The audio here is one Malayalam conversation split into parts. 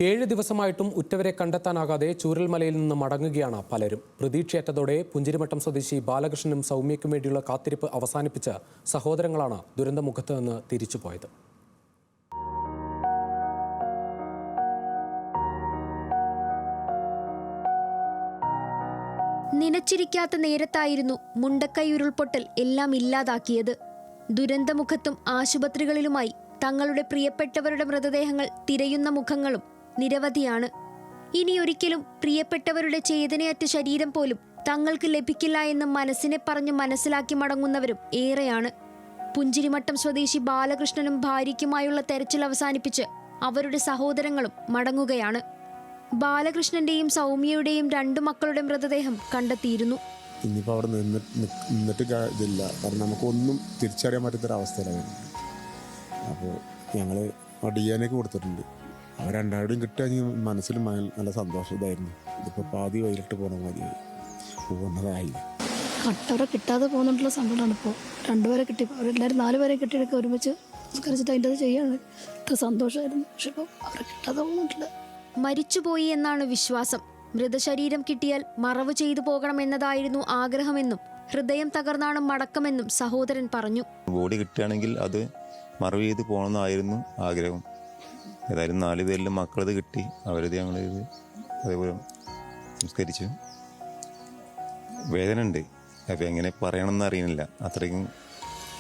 7 ദിവസമായിട്ടും ഉറ്റവരെ കണ്ടെത്താനാകാതെ ചൂരൽമലയിൽ നിന്ന് മടങ്ങുകയാണ് പലരും. പ്രതീക്ഷയറ്റതോടെ പുഞ്ചിരിമട്ടം സ്വദേശി ബാലകൃഷ്ണനും സൗമ്യയ്ക്കും വേണ്ടിയുള്ള കാത്തിരിപ്പ് അവസാനിപ്പിച്ച സഹോദരങ്ങളാണ് ദുരന്തമുഖത്ത് നിന്ന് തിരിച്ചുപോയത്. നനച്ചിരിക്കാത്ത നേരത്തായിരുന്നു മുണ്ടക്കൈ ഉരുൾപൊട്ടൽ എല്ലാം ഇല്ലാതാക്കിയത്. ദുരന്തമുഖത്തും ആശുപത്രികളിലുമായി തങ്ങളുടെ പ്രിയപ്പെട്ടവരുടെ മൃതദേഹങ്ങൾ തിരയുന്ന മുഖങ്ങളും നിരവധിയാണ്. ഇനിയൊരിക്കലും പ്രിയപ്പെട്ടവരുടെ ചേതനയറ്റ ശരീരം പോലും തങ്ങൾക്ക് ലഭിക്കില്ല എന്ന് മനസ്സിനെ പറഞ്ഞു മനസ്സിലാക്കി മടങ്ങുന്നവരും ഏറെയാണ്. പുഞ്ചിരിമട്ടം സ്വദേശി ബാലകൃഷ്ണനും ഭാര്യയ്ക്കുമായുള്ള തെരച്ചിൽ അവസാനിപ്പിച്ച് അവരുടെ സഹോദരങ്ങളും മടങ്ങുകയാണ്. ബാലകൃഷ്ണന്റെയും സൗമ്യയുടെയും 2 മക്കളുടെ മൃതദേഹം കണ്ടെത്തിയിരുന്നു. ഇനിയിപ്പോൾ അവിടെ നിന്നിട്ട് ഇതില്ല, കാരണം നമുക്കൊന്നും തിരിച്ചറിയാൻ പറ്റാത്തൊരവസ്ഥയിലാണ്. അപ്പോൾ ഞങ്ങൾ DNA കൊടുത്തിട്ടുണ്ട്. അവർ രണ്ടാളുടെയും കിട്ടുകയാണെങ്കിൽ മനസ്സിൽ നല്ല സന്തോഷം ഇതായിരുന്നു. ഇതിപ്പോൾ പാതി വൈകിട്ട് പോകണ മതിയായി പോകുന്നതായില്ല. കട്ടവരെ കിട്ടാതെ പോകുന്നുണ്ടുള്ള സങ്കടമാണ്. ഇപ്പോൾ 2 പേരെ കിട്ടി, അവരെല്ലാവരും 4 പേരെ കിട്ടിയൊക്കെ ഒരുമിച്ച് സംസ്കരിച്ചിട്ട് അതിൻ്റെ അത് ചെയ്യാണ്. ഇത്ര സന്തോഷമായിരുന്നു. പക്ഷെ ഇപ്പോൾ അവരെ കിട്ടാതെ പോകുന്നുണ്ടില്ല. മരിച്ചുപോയി എന്നാണ് വിശ്വാസം. മൃതശരീരം കിട്ടിയാൽ മറവ് ചെയ്തു പോകണമെന്നതായിരുന്നു ആഗ്രഹമെന്നും ഹൃദയം തകർന്നാണ് മടക്കമെന്നും സഹോദരൻ പറഞ്ഞു. ബോഡി കിട്ടുകയാണെങ്കിൽ അത് മറവ് ചെയ്ത് പോകണമെന്നായിരുന്നു ആഗ്രഹം. ഏതായാലും 4 പേരിലും മക്കളത് കിട്ടി. അവരത് ഞങ്ങളിത് അതേപോലെ സംസ്കരിച്ചു. വേദന ഉണ്ട്, അപ്പം എങ്ങനെ പറയണമെന്ന് അറിയുന്നില്ല. അത്രയ്ക്കും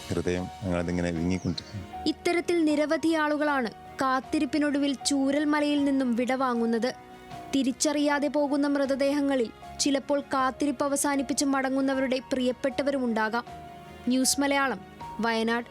ഹൃദയം ഞങ്ങളതിങ്ങനെ വിങ്ങിക്കൊണ്ടിരിക്കും. ഇത്തരത്തിൽ നിരവധി ആളുകളാണ് കാത്തിരിപ്പിനൊടുവിൽ ചൂരൽമലയിൽ നിന്നും വിടവാങ്ങുന്നത്. തിരിച്ചറിയാതെ പോകുന്ന മൃതദേഹങ്ങളിൽ ചിലപ്പോൾ കാത്തിരിപ്പ് അവസാനിപ്പിച്ച് മടങ്ങുന്നവരുടെ പ്രിയപ്പെട്ടവരുമുണ്ടാകാം. ന്യൂസ് മലയാളം, വയനാട്.